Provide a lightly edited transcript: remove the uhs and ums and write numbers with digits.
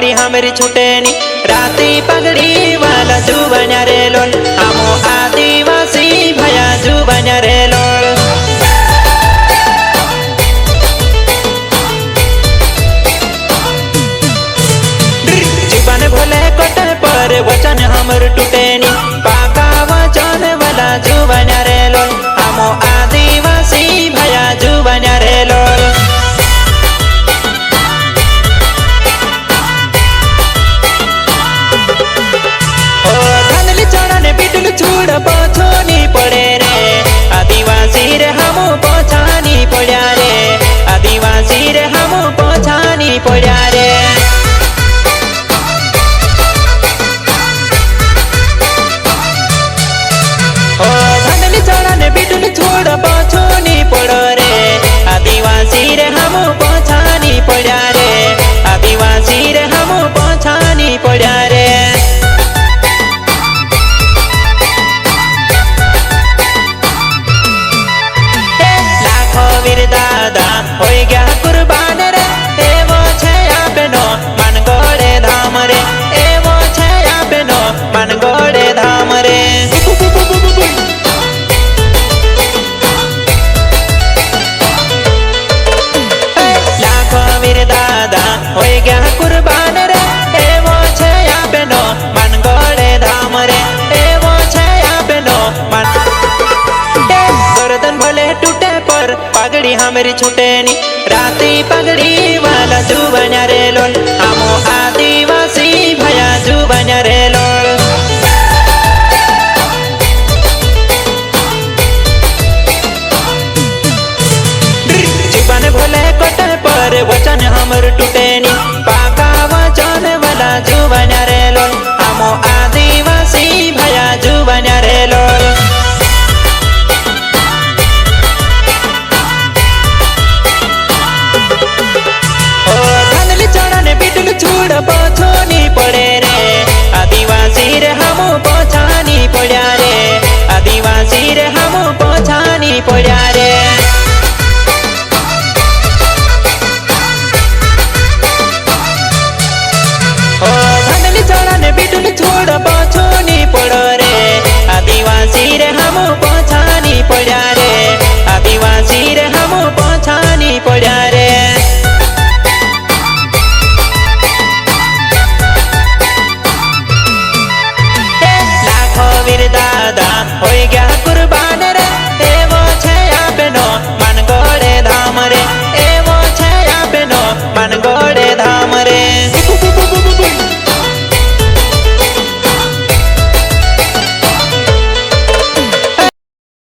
पगड़ी हमारी छुटेनी राती पगड़ी वाला जुबान्या रे लोल हमो आदिवासी भया जुबान्या रे लोल जीवन भोले कोटे पर वचन हमर टूटेनी पाका वचन वाला जुबान्या रे लोल हमो आदिवासी भया जुबान्या रे लोल छूड़ पछोनी पड़े रे आदिवासी रे हम पछानी पड़ा रे आदिवासी रे हम पछानी पड़ा रे ओ धनली चढ़ाने बिटुल छोड़ पछोनी पड़ो रे आदिवासी रे हम पछानी पड़ा रे आदिवासी रे हम पछानी पड़ा रे दादा हो गया कुर्बान रे एवो छया बेनो मन गोड़े धाम रे एवो छया बेनो मन गोड़े धाम रे लाखों वीर दादा हो गया कुर्बान रे एवो छया बेनो मन गोड़े धाम रे एवो छया बेनो मन गर्दन भले टूटे पर पगड़ी हमारी छुटेनी राती पगड़ी वाला जुबान्या रे लोल हमो आदिवासी भया जुबान्या रे लोल जीवन भोले कोटे पर वचन हमर टूटेनी पाका वचन वाला जुबान्या रे लोल हमो आदिवासी भया जुबान्या रे लोल छूड़ पछोनी पड़े रे आदिवासी रे हम पछानी पड़ा रे आदिवासी रे हम पछानी पड़ा रे ओ धनली चढ़ाने बिटुल छोड़ पछोनी पड़ो रे आदिवासी रे हम पछानी पड़ा रे आदिवासी रे हम पछानी पड़ा रे वीर दादा हो गया